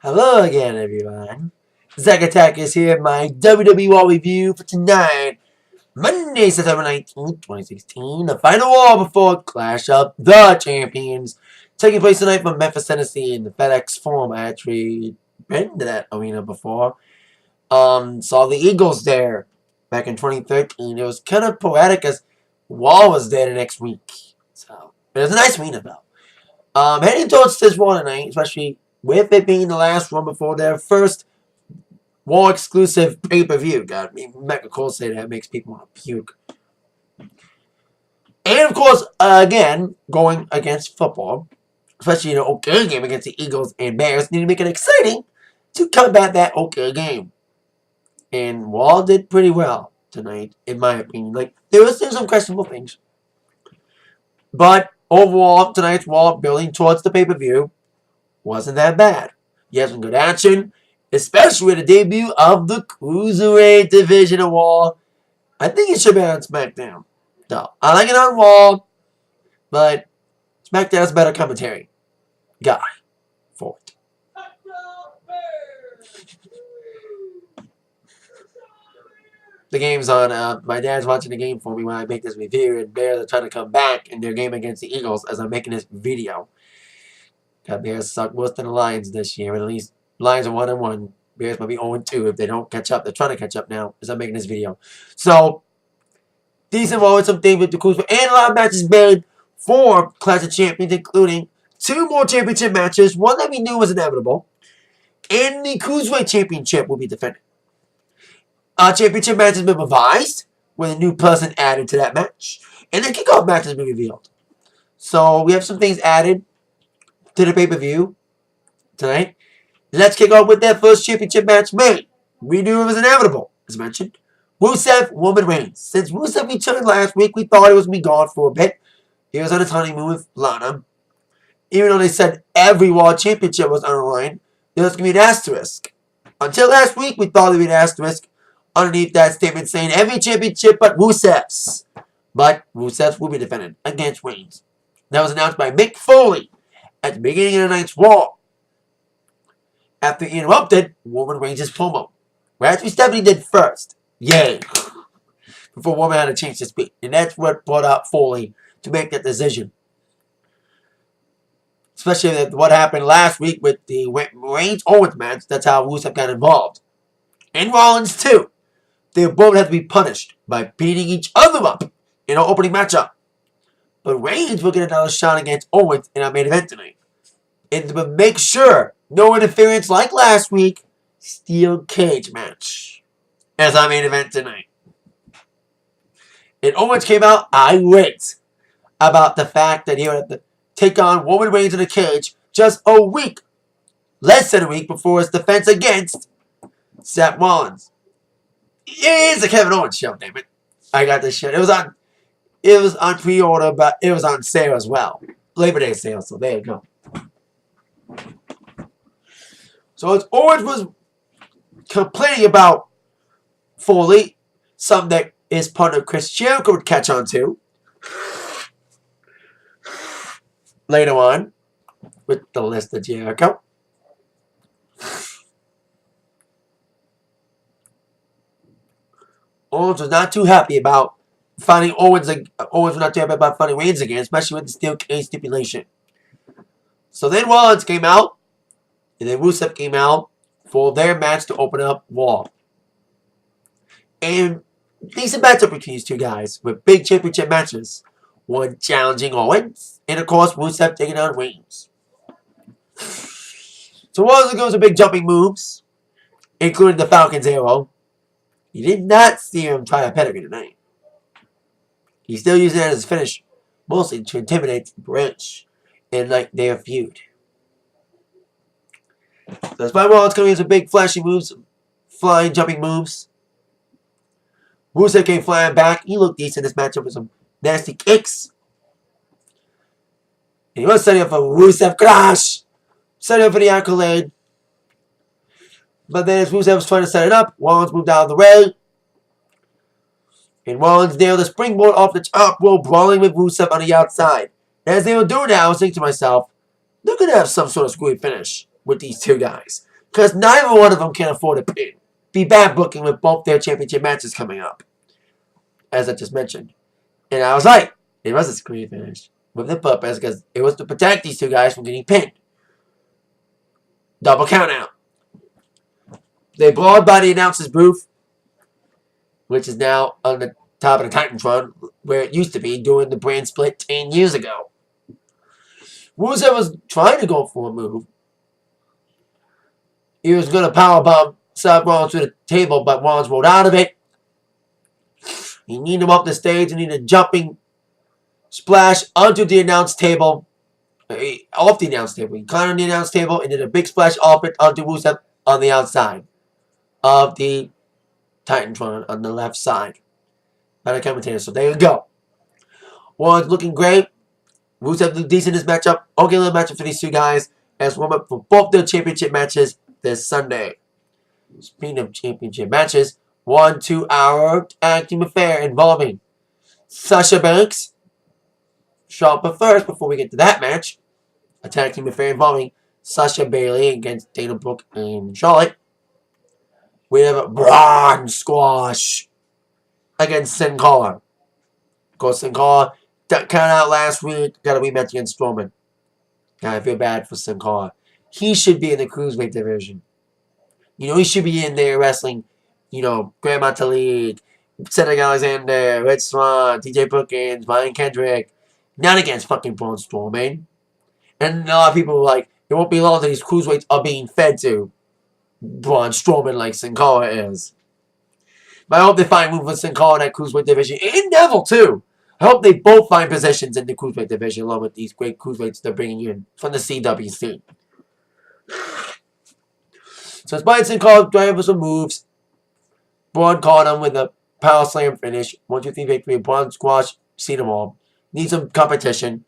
Hello again, everyone. Zack Attack is here, my WWE Raw review for tonight, Monday, September 19th, 2016, the final Raw before Clash of the Champions, taking place tonight from Memphis, Tennessee, in the FedEx Forum. I actually been to that arena before. Saw the Eagles there back in 2013. It was kind of poetic as Raw was there the next week. So, it was a nice arena, though. Heading towards this Raw tonight, especially with it being the last one before their first Raw exclusive pay-per-view. God, Mecca Cole say that makes people want to puke. And of course, again, going against football, especially in an okay game against the Eagles and Bears, need to make it exciting to combat that okay game. And Raw did pretty well tonight, in my opinion. Like, there was some questionable things. But overall, tonight's Raw, building towards the pay-per-view, wasn't that bad. You had some good action, especially with the debut of the Cruiserweight division of Raw. I think it should be on SmackDown. No, I like it on Raw, but SmackDown's better commentary guy for it. The game's on. My dad's watching the game for me when I make this review, and Bears are trying to come back in their game against the Eagles as I'm making this video. The Bears suck worse than the Lions this year. At least Lions are 1-1. Bears might be 0-2 if they don't catch up. They're trying to catch up now as I'm making this video. So, decent Raw with some things with the Cruiserweight. And a lot of matches made for Clash of Champions, including 2 more championship matches. One that we knew was inevitable. And the Cruiserweight Championship will be defended. Championship match has been revised, with a new person added to that match. And the kickoff match has been revealed. So, we have some things added to the pay-per-view tonight. Let's kick off with that first championship match made. We knew it was inevitable, as mentioned. Rusev, Roman Reigns. Since Rusev returned last week, we thought he was going to be gone for a bit. He was on his honeymoon with Lana. Even though they said every Raw championship was on the line, there was going to be an asterisk. Until last week, we thought there would be an asterisk underneath that statement saying every championship but Rusev's. But Rusev's will be defended against Reigns. That was announced by Mick Foley at the beginning of the night's Raw. After he interrupted Roman Reigns' promo. Actually, Stephanie did first. Yay. Before Roman had a chance to speak. And that's what brought out Foley to make that decision. Especially what happened last week with the Reigns-Owens match. That's how Rusev got involved. And Rollins, too. They both had to be punished by beating each other up in our opening matchup. But Reigns will get another shot against Owens in our main event tonight. And to make sure no interference like last week, steel cage match as our main event tonight. And Owens came out irate about the fact that he would have to take on Roman Reigns in a cage just a week, less than a week before his defense against Seth Rollins. It is a Kevin Owens show, damn it. I got this shit. It was on pre-order, but it was on sale as well. Labor Day sale, so there you go. So Owens was complaining about Foley, something that his partner Chris Jericho would catch on to later on with the list of Jericho. Owens was not too happy about finding Owens was not too happy about finding Reigns again, especially with the steel cage stipulation. So then Rollins came out, and then Rusev came out for their match to open up Raw. And decent matchup between these two guys with big championship matches. One challenging Owens, and of course Rusev taking on Reigns. So Rollins goes with big jumping moves, including the Falcon's Arrow. You did not see him try a pedigree tonight. He's still using that as a finish, mostly to intimidate the British in like their feud. So despite Rollins coming in some big flashy moves, flying, jumping moves, Rusev came flying back. He looked decent in this matchup with some nasty kicks. And he was setting up for Rusev crash. Setting up for the accolade. But then as Rusev was trying to set it up, Rollins moved out of the way. And Rollins nailed the springboard off the top rope, brawling with Rusev on the outside. And as they were doing that, I was thinking to myself, they're going to have some sort of screwy finish with these two guys. Because neither one of them can afford a pin. Be bad booking with both their championship matches coming up. As I just mentioned. And I was right. It was a screen finish. With the purpose, because it was to protect these two guys from getting pinned. Double count out. They brawled by the announcer's booth, which is now on the top of the Titantron, where it used to be during the brand split 10 years ago. Rusev was trying to go for a move. He was going to powerbomb Seth Rollins to the table, but Rollins rolled out of it. He needed him up the stage and needed a jumping splash onto the announce table. Off the announce table. He climbed on the announce table and did a big splash off it onto Rusev on the outside of the Titantron on the left side by the commentator. So there you go. Rollins looking great. Rusev looked decent in this matchup. Okay, little matchup for these two guys as warm up for both their championship matches this Sunday. Speaking of championship matches, 1 2-hour tag team affair involving Sasha Banks, Charlotte. But first, before we get to that match, a tag team affair involving Sasha Bayley against Dana Brooke and Charlotte. We have a Braun Squash against Sin Cara. Of course, Sin Cara got counted out last week. Got a rematch against Strowman. I feel bad for Sin Cara. He should be in the Cruiserweight division. You know, he should be in there wrestling, you know, Grand Metalik, Cedric Alexander, Red Swan, TJ Perkins, Brian Kendrick. Not against fucking Braun Strowman. And a lot of people are like, it won't be long until these Cruiserweights are being fed to Braun Strowman like Sin Cara is. But I hope they find room for Sin Cara in that Cruiserweight division. And Neville, too. I hope they both find positions in the Cruiserweight division along with these great Cruiserweights they're bringing in from the CWC. So despite Sin Cara driving for some moves, Braun caught him with a power slam finish. 1-2-3 victory. Braun Squash. Seen them all. Need some competition.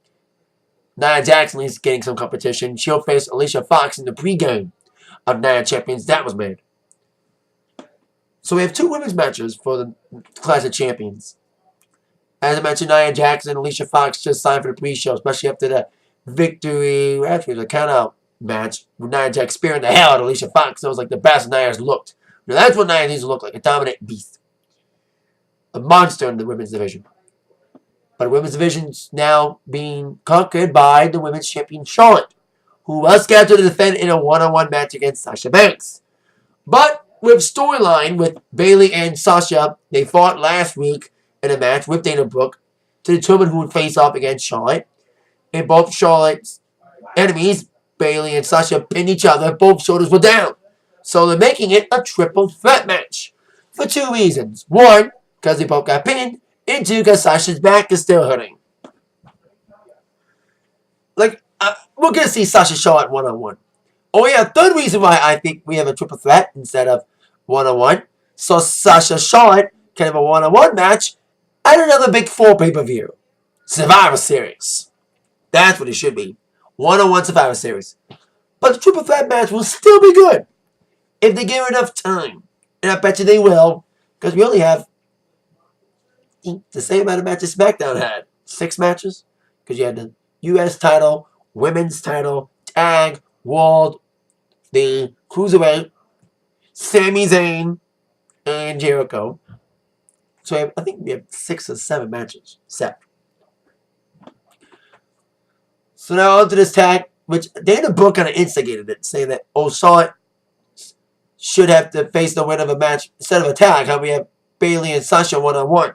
Nia Jackson is getting some competition. She'll face Alicia Fox in the pregame of Nia Champions. That was made. So we have 2 women's matches for the Clash of Champions. As I mentioned, Nia Jackson and Alicia Fox just signed for the pre-show, especially after the victory. Actually, the count-out match with Nia Jax spearing the hell out of Alicia Fox. That was like the best Nia's looked. Now that's what Nia needs to look like. A dominant beast. A monster in the women's division. But the women's division's now being conquered by the women's champion Charlotte, who was scheduled to defend in a one-on-one match against Sasha Banks. But with storyline with Bayley and Sasha, they fought last week in a match with Dana Brooke to determine who would face off against Charlotte. And both Charlotte's enemies, Bayley and Sasha, pinned each other. Both shoulders were down. So they're making it a triple threat match. For 2 reasons. 1, because they both got pinned. And 2, because Sasha's back is still hurting. Like, we're going to see Sasha Charlotte one-on-one. Oh yeah, 3rd reason why I think we have a triple threat instead of one-on-one. So Sasha Charlotte can have a one-on-one match at another Big 4 pay-per-view. Survivor Series. That's what it should be. One-on-one Survivor Series. But the triple threat match will still be good if they give her enough time. And I bet you they will, because we only have the same amount of matches SmackDown had. 6 matches. Because you had the U.S. title, Women's title, Tag, World, the Cruiserweight, Sami Zayn, and Jericho. So I think we have 6 or 7 matches set. So now onto this tag, which Dana Brooke kind of instigated it, saying that Charlotte should have to face the winner of a match instead of a tag. How we have Bayley and Sasha one-on-one.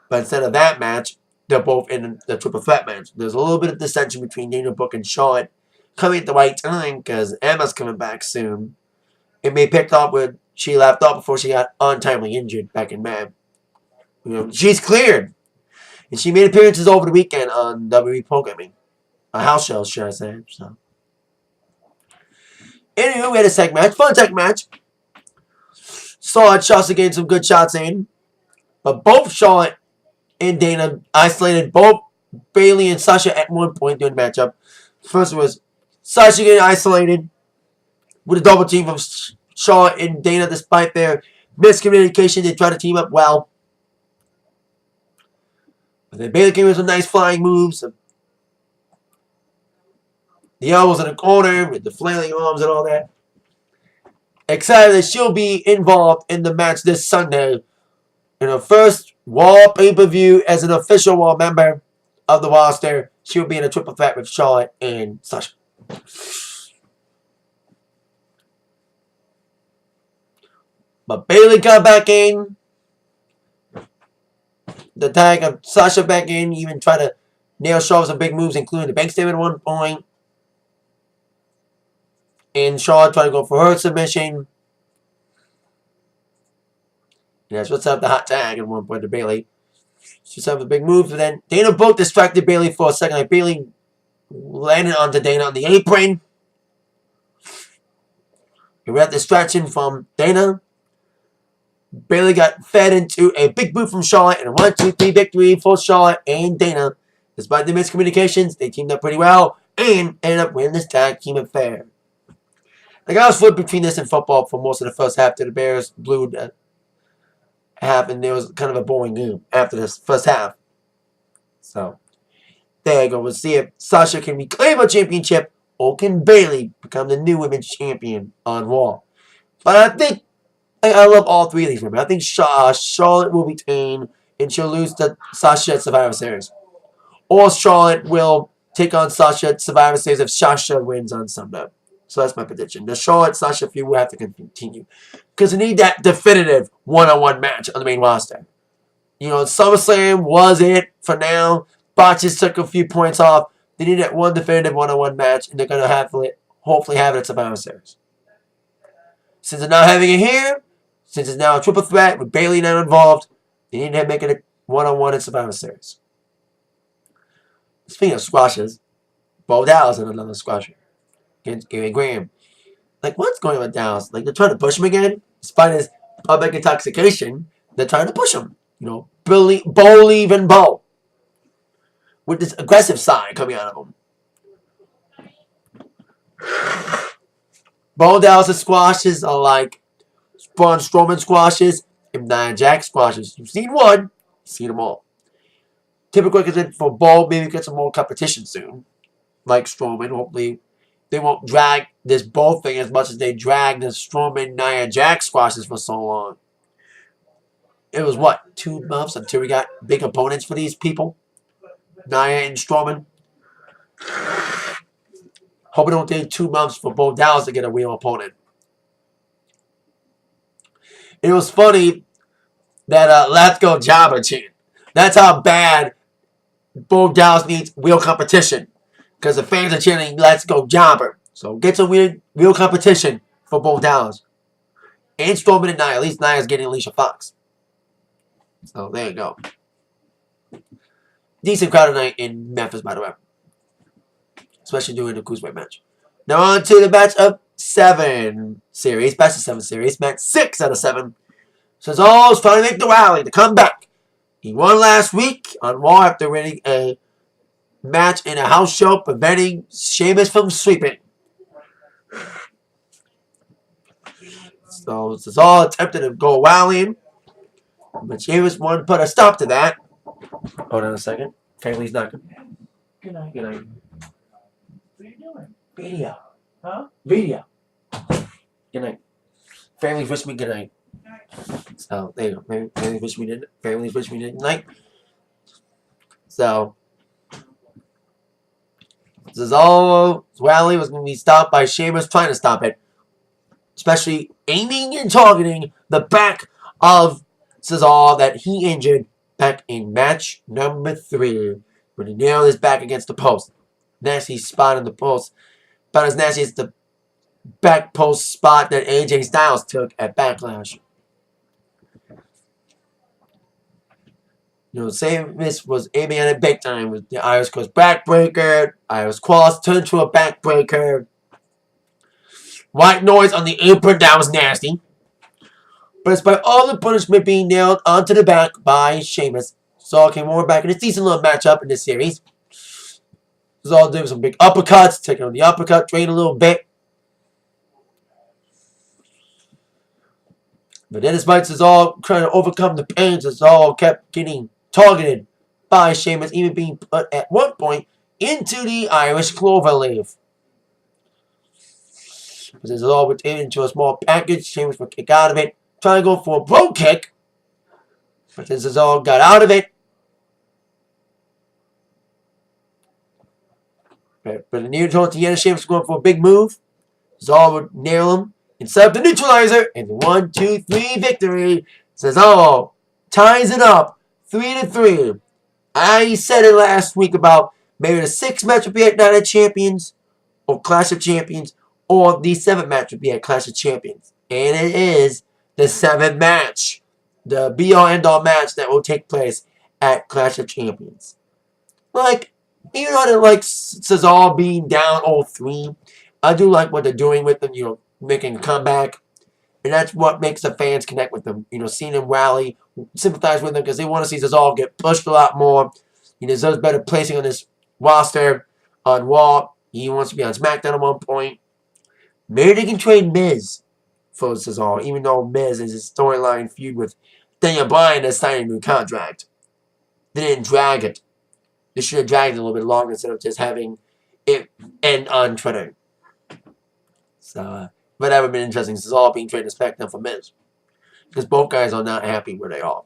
But instead of that match, they're both in the triple threat match. There's a little bit of dissension between Dana Brooke and Charlotte coming at the right time because Emma's coming back soon. It may pick up where she left off before she got untimely injured back in May. You know, she's cleared. And she made appearances over the weekend on WWE programming. A house show, should I say. So. Anyway, we had a tag match. Fun tag match. Charlotte shots again, some good shots in. But both Charlotte and Dana isolated both Bayley and Sasha at one point during the matchup. First was Sasha getting isolated with a double team from Charlotte and Dana. Despite their miscommunication, they tried to team up well. But then Bayley came with some nice flying moves. The elbows in the corner with the flailing arms and all that. excited that she'll be involved in the match this Sunday in her first Raw pay-per-view as an official Raw member of the roster. She'll be in a triple threat with Charlotte and Sasha. But Bayley got back in. The tag of Sasha back in, even tried to nail Charlotte some big moves, including the bank statement at one point. And Charlotte tried to go for her submission. And that's what's up the hot tag at one point to Bayley. She set up a big move, but then Dana Brooke distracted Bayley for a second. Like Bayley landed onto Dana on the apron. We got distraction from Dana. Bayley got fed into a big boot from Charlotte and a 1-2-3 victory for Charlotte and Dana. Despite the miscommunications, they teamed up pretty well and ended up winning this tag team affair. The guys flipped between this and football for most of the first half till the Bears blew that half, and there was kind of a boring game after this first half. So, there you go. We'll see if Sasha can reclaim a championship or can Bayley become the new women's champion on Raw. But I think I love all three of these women. I think Charlotte will retain and she'll lose to Sasha at Survivor Series. Or Charlotte will take on Sasha at Survivor Series if Sasha wins on Sunday. So that's my prediction. The Charlotte-Sasha feud will have to continue. Because they need that definitive one-on-one match on the main roster. You know, SummerSlam was it for now. Botches took a few points off. They need that one definitive one-on-one match, and they're going to hopefully have it at Survivor Series. Since they're not having it here, since it's now a triple threat with Bayley now involved, they need to make it a one-on-one at Survivor Series. Speaking of squashes, Bo Dallas is another squasher against Gary Graham. Like, what's going on with Dallas? Like, they're trying to push him again? Despite his public intoxication, they're trying to push him. You know, Bo leaving Bo. With this aggressive side coming out of him. Bo Dallas' squashes are like Braun Strowman squashes and Nia Jax squashes. You've seen one, you've seen them all. Typically, for Bo, maybe get some more competition soon. Like Strowman, hopefully they won't drag this Bo thing as much as they dragged the Strowman Nia Jax squashes for so long. It was what, 2 months until we got big opponents for these people? Nia and Strowman. Hope it don't take 2 months for Bo Dallas to get a real opponent. It was funny that Let's Go Jobber chant. That's how bad Bo Dallas needs real competition. Because the fans are chanting, Let's Go Jobber. So get some real competition for Bo Dallas. And Strowman and Nia. At least Nia's getting Alicia Fox. So there you go. Decent crowd tonight in Memphis, by the way. Especially during the Cruiserweight match. Now on to the match of 7 series. Best of 7 series. Match 6 out of 7. Cesaro's trying to make the rally to come back. He won last week on Raw after winning a match in a house show preventing Sheamus from sweeping. So Cesaro attempted to go rallying, but Sheamus wanted to put a stop to that. Hold on a second. Family's knocking. Good night. Good night. What are you doing? Video. Huh? Video. Good night. Families wish me good night. So there you go. Families wish me good night. So Cesaro's rally was going to be stopped by Sheamus trying to stop it. Especially aiming and targeting the back of Cesaro that he injured back in match number 3. When he nailed his back against the post. Nasty spot in the post. About as nasty as the back post spot that AJ Styles took at Backlash. You know, Sheamus was aiming at it big time with the Irish Cross backbreaker. Irish Cross turned to a backbreaker. White noise on the apron, that was nasty. But despite all the punishment being nailed onto the back by Sheamus, Cesaro came over back in a decent little matchup in this series. Cesaro did some big uppercuts, taking on the uppercut, drained a little bit. But then despite Cesaro trying to overcome the pain, Cesaro kept getting targeted by Sheamus, even being put at one point into the Irish Cloverleaf. But this is all went into a small package. Sheamus will kick out of it. Trying to go for a bro kick. But this is all got out of it. But the near towards the end, Sheamus going for a big move. Cesaro would nail him and set up the neutralizer. And 1, 2, 3 victory. Cesaro ties it up 3-3. I said it last week about maybe the 6th match would be at Night of Champions or Clash of Champions, or the 7th match would be at Clash of Champions. And it is the 7th match. The be-all end-all match that will take place at Clash of Champions. Like, even though I didn't like Cesaro being down 0-3, I do like what they're doing with them, making a comeback. And that's what makes the fans connect with them. Seeing them rally, sympathize with them, because they want to see Cesaro get pushed a lot more. He deserves better placing on this roster on Raw. He wants to be on SmackDown at one point. Maybe they can trade Miz for Cesaro, even though Miz is his storyline feud with Daniel Bryan that's signing a new contract. They didn't drag it. They should have dragged it a little bit longer instead of just having it end on Twitter. So, but that would have been interesting. Cesaro being traded to SmackDown for Miz. Because both guys are not happy where they are.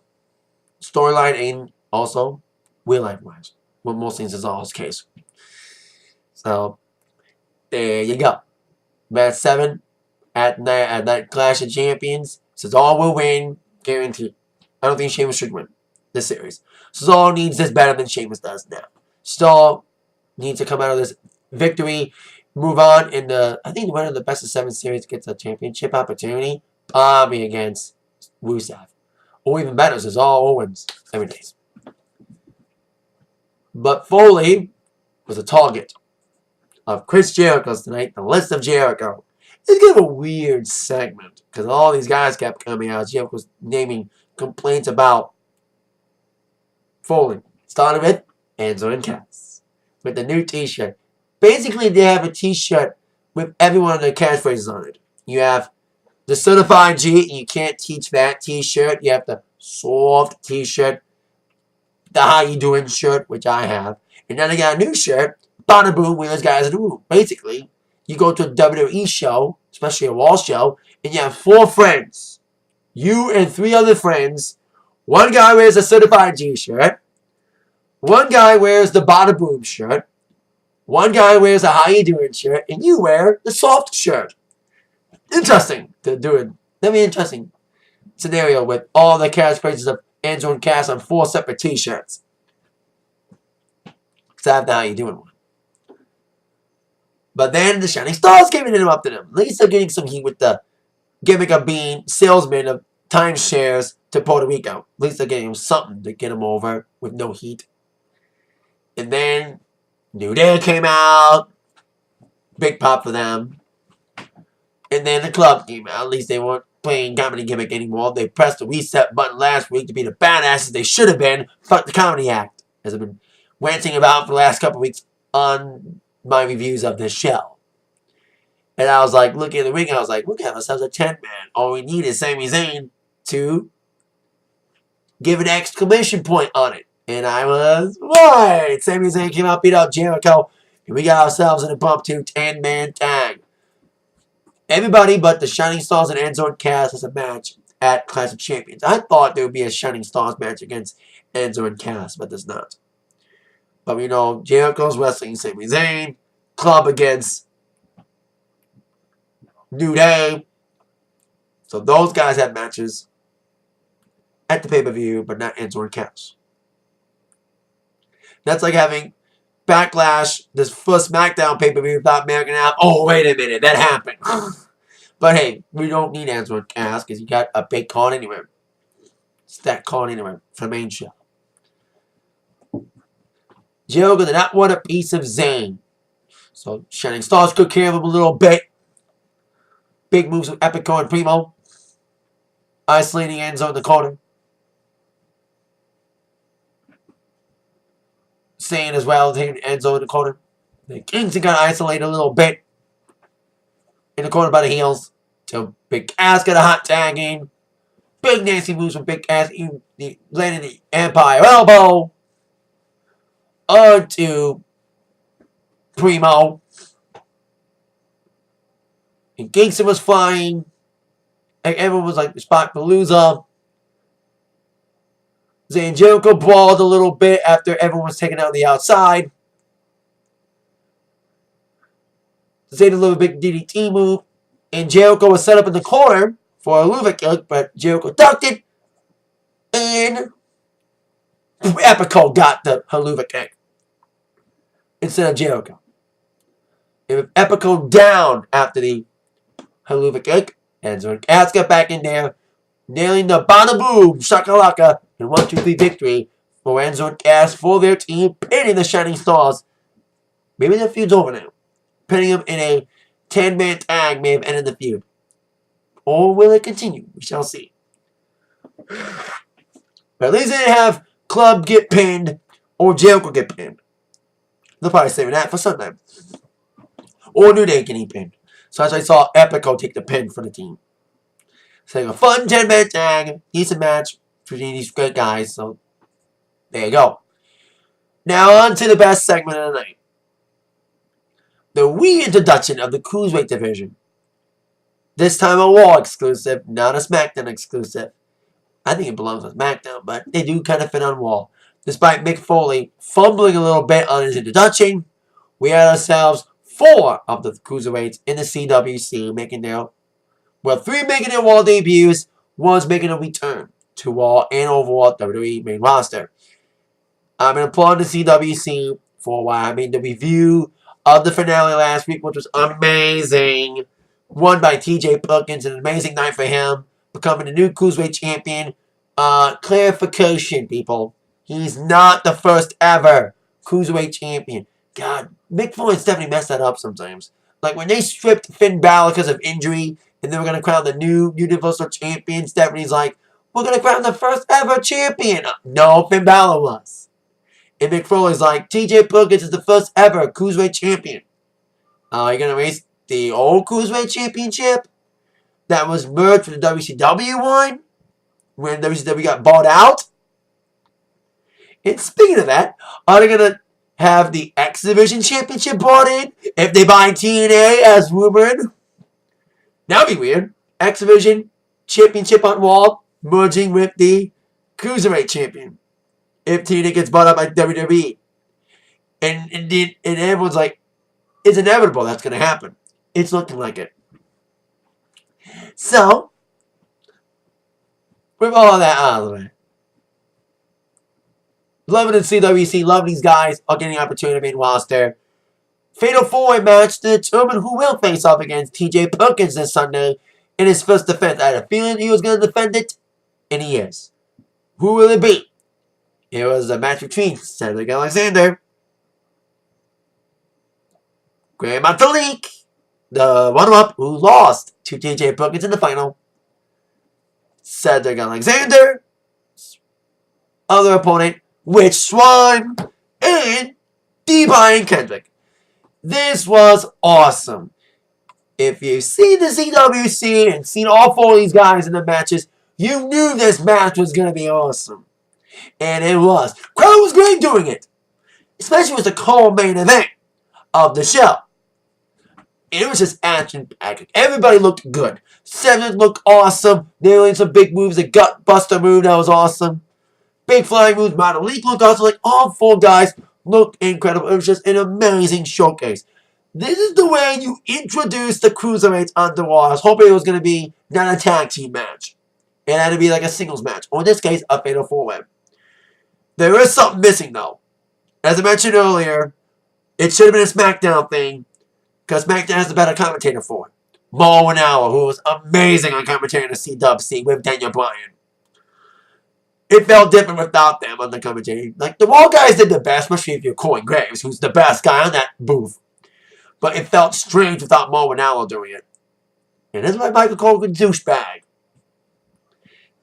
Storyline and also real life wise. Well, mostly in Cesaro's case. So, there you go. Match 7 at night Clash of Champions. Cesaro will win. Guaranteed. I don't think Sheamus should win this series. Cesaro needs this better than Sheamus does now. Cesaro needs to come out of this victory. Move on in I think the winner of the best of 7 series gets a championship opportunity. Probably against Rusev. Or even better, Cesaro wins every day. But Foley was a target of Chris Jericho's tonight, the list of Jericho. It's kind of a weird segment because all these guys kept coming out. Jericho was naming complaints about Foley. Started with Enzo and Cass with the new t-shirt. Basically, they have a t-shirt with every one of their catchphrases on it. You have the certified G, you can't teach that t-shirt. You have the soft t-shirt, the how you doing shirt, which I have. And then they got a new shirt, Bada Boom, where those guys do. Basically, you go to a WWE show, especially a Raw show, and you have 4 friends. You and 3 other friends. One guy wears a certified G shirt. One guy wears the Bada Boom shirt. One guy wears a how you doing shirt, and you wear the soft shirt. Interesting to do it. That'd be an interesting scenario with all the catchphrases of Enzo and Cass on 4 separate t-shirts. Because I have the how you doing one. But then the Shining Stars came and interrupted him. At least they're getting some heat with the gimmick of being salesmen of timeshares to Puerto Rico. At least they're getting something to get him over with no heat. And then New Day came out. Big pop for them. And then the club came out. At least they weren't playing comedy gimmick anymore. They pressed the reset button last week to be the badasses they should have been. Fuck the comedy act. As I've been ranting about for the last couple of weeks on my reviews of this show. And I was like, looking at the ring, and I was like, we can have ourselves a 10-man. All we need is Sami Zayn to give an exclamation point on it. And I was right. Sami Zayn came out, beat out Jericho, and we got ourselves an impromptu 10-man tag. Everybody but the Shining Stars and Enzo and Cass has a match at Clash of Champions. I thought there would be a Shining Stars match against Enzo and Cass, but there's not. But we know Jericho's wrestling Sami Zayn. Club against New Day. So those guys have matches at the pay-per-view, but not Enzo and Cass. That's like having Backlash, this first SmackDown pay-per-view without American Alpha. Oh, wait a minute, that happened. But hey, we don't need Enzo and Cass because you got a big card anyway. It's that card anyway for the main show. Jericho did not want a piece of Zayn. So Shining Stars took care of him a little bit. Big moves with Epico and Primo. Isolating Enzo in the corner. Zayn as well, taking Enzo in the corner. The Kingston got isolated a little bit. In the corner by the heels. So Big Cass got a hot tag in. Big nasty moves from Big Cass. Landing the Empire Elbow. Onto Primo. And Kingston was flying. And everyone was like, Spotpalooza. Zayn Jericho brawled a little bit after everyone was taken out on the outside. Zayn did a little big DDT move. And Jericho was set up in the corner for a Luva kick, but Jericho ducked it. And Epico got the Haluva kick instead of Jericho. If Epico down after the Haluva kick, Enzo and Cass got back in there, nailing the Bada Boom Shakalaka and 1-2-3 victory for Enzo and Cass for their team, pinning the Shining Stars. Maybe their feud's over now. Pinning them in a 10-man tag may have ended the feud. Or will it continue? We shall see. But at least they didn't have Club get pinned or Jericho get pinned. They'll probably save that for Sunday. Or New Day getting pinned. So as I saw Epico take the pin for the team. So a fun 10-man tag. Decent match between these great guys. So there you go. Now on to the best segment of the night. The reintroduction of the Cruiserweight division. This time a Raw exclusive, not a SmackDown exclusive. I think it belongs on SmackDown, but they do kind of fit on Raw. Despite Mick Foley fumbling a little bit on his introduction, we had ourselves 4 of the Cruiserweights in the CWC making their, 3 making their Raw debuts, 1's making a return to Raw and overall WWE main roster. I'm going to applaud the CWC for the review of the finale last week, which was amazing. Won by TJ Perkins, an amazing night for him. Becoming the new Cruiserweight champion. Clarification, people. He's not the first ever Cruiserweight champion. God, Mick Foley and Stephanie mess that up sometimes. Like when they stripped Finn Balor because of injury and they were going to crown the new Universal Champion, Stephanie's like, we're going to crown the first ever champion. No, Finn Balor was. And Mick Foley's like, TJ Perkins is the first ever Cruiserweight champion. You're going to raise the old Cruiserweight championship that was merged with the WCW one when WCW got bought out. And speaking of that, are they going to have the X Division championship brought in if they buy TNA as rumored? That would be weird. X Division championship on Raw merging with the Cruiserweight champion if TNA gets bought up by WWE. And everyone's like, it's inevitable that's going to happen. It's looking like it. So, with all that out of the way, loving the CWC, loving these guys are getting the opportunity to be in roster. Fatal 4-way match to determine who will face off against TJ Perkins this Sunday in his first defense. I had a feeling he was going to defend it, and he is. Who will it be? It was a match between Cedric Alexander, Grand Metalik, the runner-up who lost to TJ Perkins in the final. Cedric Alexander, other opponent, Rich Swann, and D-Brian Kendrick. This was awesome. If you've seen the CWC and seen all 4 of these guys in the matches, you knew this match was going to be awesome. And it was. Crowd was great doing it. Especially with the co-main event of the show. It was just action-packed. Everybody looked good. Cedric looked awesome. Nailing some big moves. A gut buster move that was awesome. Big flying moves. Metalik looked awesome. Like all 4 guys looked incredible. It was just an amazing showcase. This is the way you introduce the Cruiserweights on the Raw. I was hoping it was going to be not a tag team match. It had to be like a singles match. Or in this case, a fatal 4-way. There is something missing though. As I mentioned earlier, it should have been a SmackDown thing. Because SmackDown has a better commentator for it. Mo Winower, who was amazing on commentating the CWC with Daniel Bryan. It felt different without them on the commentary. Like, the Raw guys did the best, especially if you're Corey Graves, who's the best guy on that booth. But it felt strange without Mo Winower doing it. And that's why Michael Cole is a douchebag.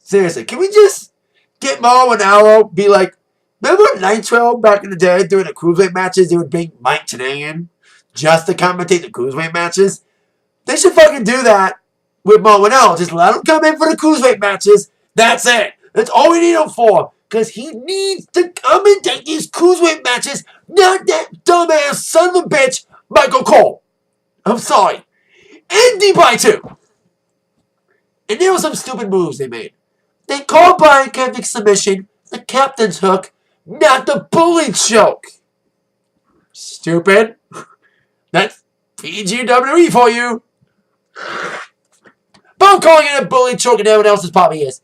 Seriously, can we just get Mo Winower, be like, remember Nitro back in the day during the Cruiserweight matches, they would bring Mike Tenay in just to commentate the Cruiserweight matches? They should fucking do that with Mo Winower. Just let him come in for the Cruiserweight matches. That's it. That's all we need him for. Because he needs to commentate these Cruiserweight matches, not that dumbass son of a bitch, Michael Cole. I'm sorry. and deep by 2. And there were some stupid moves they made. They called Brian Kendrick's submission the captain's hook, not the bully choke. Stupid. That's PG WWE for you. But I'm calling it a bully choke and everyone else's probably is.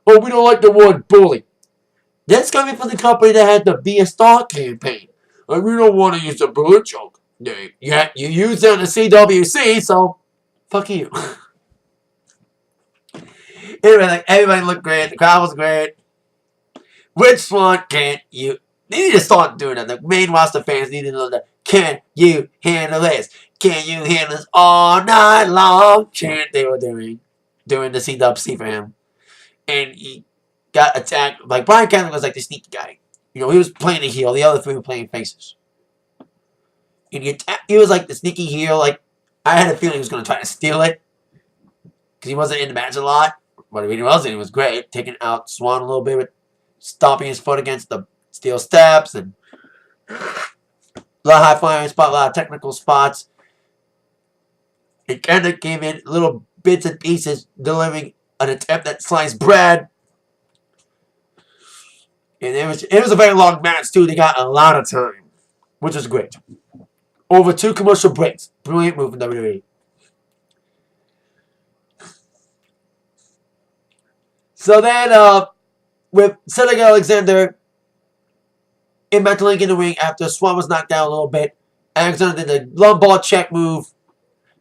Oh, we don't like the word bully. That's coming from the company that had the Be a Star campaign. Like, we don't want to use the bully choke. Yeah, you use it on the CWC, so fuck you. Anyway, like, everybody looked great. The crowd was great. Which one can't you? They need to start doing that. The main roster fans need to know that. Can you handle this? Can you handle this all night long? Chant they were doing the CWC for him. And he got attacked. Like, Brian Kendrick was like the sneaky guy. You know, he was playing the heel. The other 3 were playing faces. And he was like the sneaky heel. Like, I had a feeling he was going to try to steal it. Because he wasn't in the match a lot. But when he wasn't, he was great. Taking out Swan a little bit with stomping his foot against the steel steps. And a lot of high flying spots, a lot of technical spots. And Kendrick came in little bits and pieces, delivering an attempt at sliced bread. And it was a very long match, too. They got a lot of time, which was great. Over 2 commercial breaks. Brilliant move from WWE. So then, with Cedric Alexander battling in the ring after Swan was knocked down a little bit, Alexander did the lumbar check move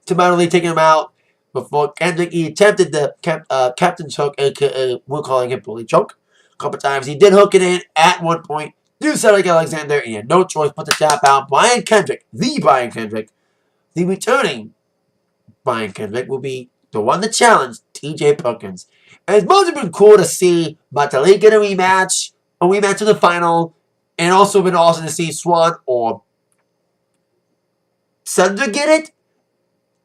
to manually take him out. Before Kendrick, he attempted the captain's hook, aka we're calling it bully choke, a couple times. He did hook it in at one point. Do Cedric Alexander, and he had no choice but to tap out. Brian Kendrick, the returning Brian Kendrick, will be the one to challenge T.J. Perkins. And it's most been cool to see Matalik get a rematch to the final, and also been awesome to see Swan or Cedric get it.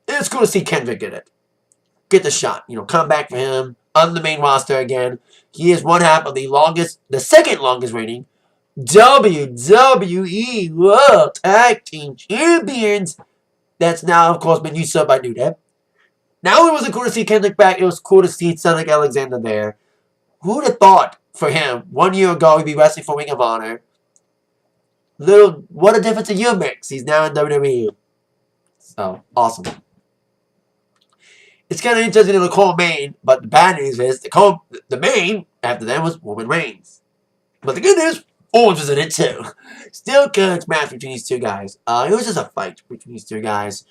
And it's cool to see Kendrick get the shot. You know, come back for him on the main roster again. He is one half of the second longest reigning WWE World Tag Team Champions. That's now, of course, been usurped by New Day. Now it wasn't cool to see Kendrick back. It was cool to see Cedric Alexander there. Who would have thought for him 1 year ago he'd be wrestling for Ring of Honor? What a difference a year makes. He's now in WWE. So, awesome. It's kind of interesting to call main, but the bad news is the main after that was Roman Reigns. But the good news, Owens was in it too. Still good match between these two guys. It was just a fight between these two guys.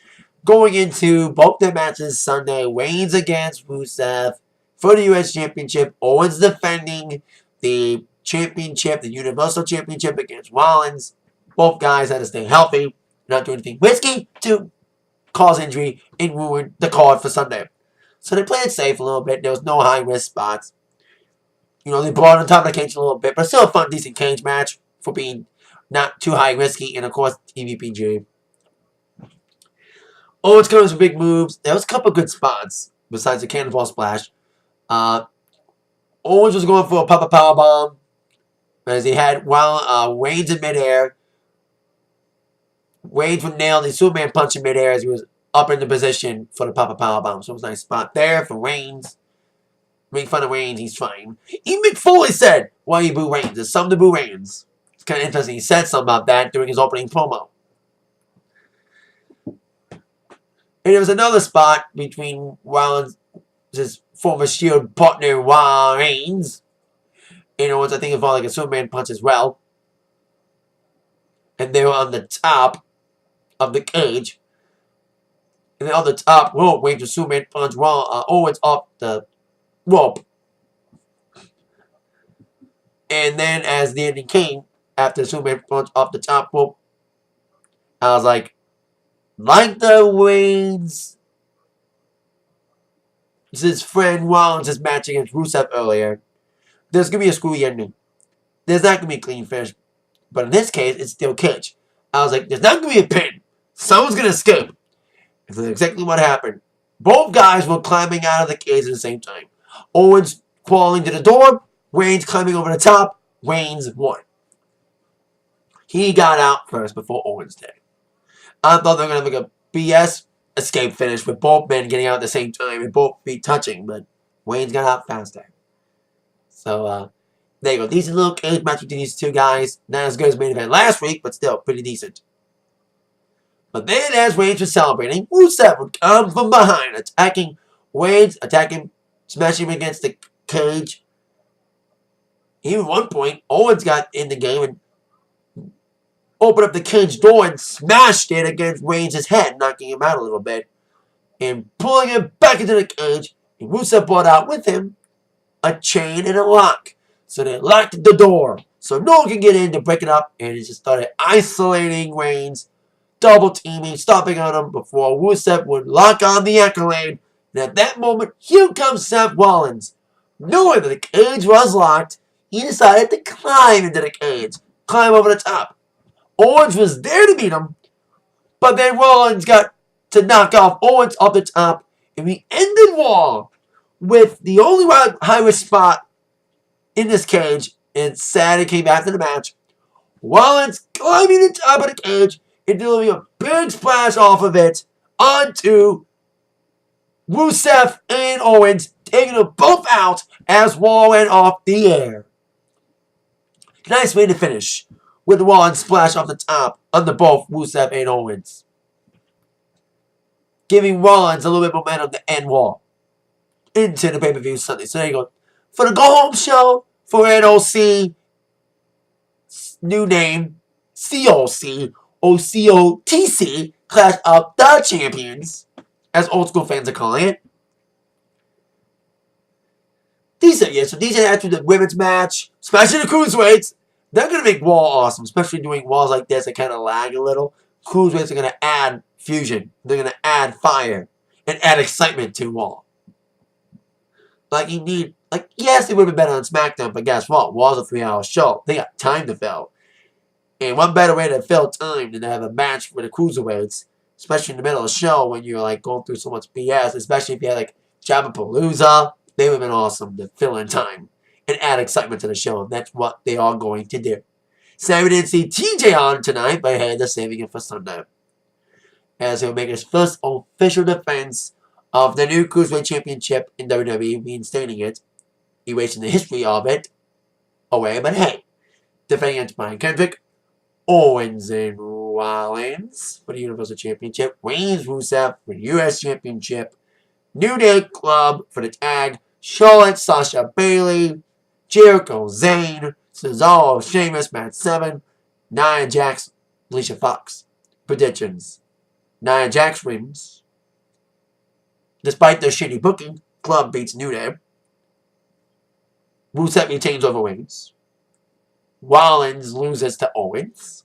Going into both their matches Sunday, Reigns against Rusev for the U.S. Championship. Owens defending the championship, the Universal Championship against Rollins. Both guys had to stay healthy, not do anything risky to cause injury and ruin the card for Sunday. So they played it safe a little bit. There was no high-risk spots. You know, they brought on top of the cage a little bit, but still a fun, decent cage match for being not too high-risky, and of course, TVPG. Owens comes with big moves. There was a couple good spots besides the cannonball splash. Owens was going for a Papa Powerbomb as he had Reigns in midair. Reigns would nail the Superman punch in midair as he was up in the position for the Papa Powerbomb. So it was a nice spot there for Reigns. Make fun of Reigns, he's fine. Even Mick Foley said, why you boo Reigns? There's something to boo Reigns. It's kind of interesting. He said something about that during his opening promo. And there was another spot between Rollins' former Shield partner, Reigns. And Owens, I think it felt like a Superman punch as well. And they were on the top of the cage. And then on the top rope, Reigns was Superman punch Owens off the rope. And then as the ending came, after Superman punch off the top rope, I was like the Reigns, his friend Rollins' match against Rusev earlier, there's going to be a screwy ending. There's not going to be a clean finish. But in this case, it's still cage. I was like, there's not going to be a pin. Someone's going to escape. And that's exactly what happened. Both guys were climbing out of the cage at the same time. Owens crawling to the door. Reigns climbing over the top. Reigns won. He got out first before Owens did. I thought they were going to make a BS escape finish with both men getting out at the same time and both feet touching, but Wayne's got out faster. So, there you go. Decent little cage match between these two guys. Not as good as main event last week, but still pretty decent. But then as Reigns was celebrating, Rusev would come from behind, attacking Reigns, smashing him against the cage. Even at one point, Owens got in the game and opened up the cage door and smashed it against Reigns' head, knocking him out a little bit. And pulling him back into the cage, and Rusev brought out with him a chain and a lock. So they locked the door so no one could get in to break it up, and he just started isolating Reigns, double teaming, stopping on him before Rusev would lock on the Accolade. And at that moment, here comes Seth Rollins. Knowing that the cage was locked, he decided to climb into the cage, climb over the top. Owens was there to beat him, but then Rollins got to knock off Owens off the top, and we ended Raw with the only high-risk spot in this cage, and Saturday came after the match. Rollins climbing the top of the cage and delivering a big splash off of it onto Rusev and Owens, taking them both out as Raw went off the air. Nice way to finish with the Rollins splash off the top under both Rusev and Owens, giving Rollins a little bit of momentum to end Raw into the pay-per-view Sunday. So there you go. For the go-home show for NOC, new name, COC, OCOTC, Clash of the Champions, as old school fans are calling it. Decent, yeah. So decent after the women's match, especially the Cruiserweights. They're going to make Raw awesome, especially doing Raws like this that kind of lag a little. Cruiserweights are going to add fusion. They're going to add fire and add excitement to Raw. Yes, it would have been better on SmackDown, but guess what? Raw's a 3-hour show. They got time to fill. And one better way to fill time than to have a match with the Cruiserweights, especially in the middle of the show when you're like going through so much BS, especially if you had like Jabba-Palooza. They would have been awesome to fill in time and add excitement to the show. And that's what they are going to do. Sam didn't see TJ on tonight, but hey, they're saving it for Sunday, as he'll make his first official defense of the new Cruiserweight Championship in WWE, reinstating it, erasing the history of it away. But hey, defending against Brian Kendrick, Owens and Rollins for the Universal Championship, Reigns Rusev for the U.S. Championship, New Day Club for the tag, Charlotte, Sasha Bailey, Jericho, Zayn, Cesaro, Sheamus, Matt 7, Nia Jax, Alicia Fox. Predictions: Nia Jax wins. Despite their shitty booking, Club beats New Day. Rusev retains over Reigns. Rollins loses to Owens.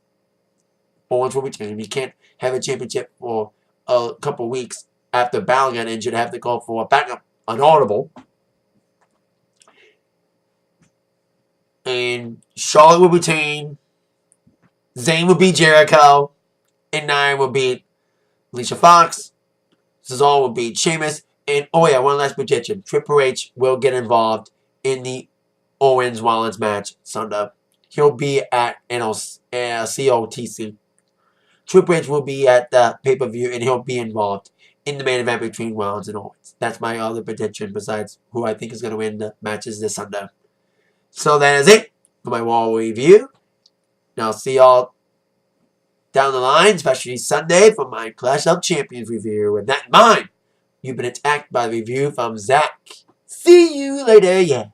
Owens will retain. He can't have a championship for a couple weeks after Balor got injured. Have to go for a backup, unaudible. And Charlotte will retain. Zayn will beat Jericho. And Nia will beat Alicia Fox. Cesaro will beat Sheamus. And, oh yeah, one last prediction. Triple H will get involved in the Owens-Rollins match Sunday. He'll be at COTC. Triple H will be at the pay-per-view, and he'll be involved in the main event between Rollins and Owens. That's my other prediction besides who I think is going to win the matches this Sunday. So that is it for my Raw review. Now, I'll see y'all down the line, especially Sunday, for my Clash of Champions review. With that in mind, you've been attacked by the review from Zach. See you later, yeah.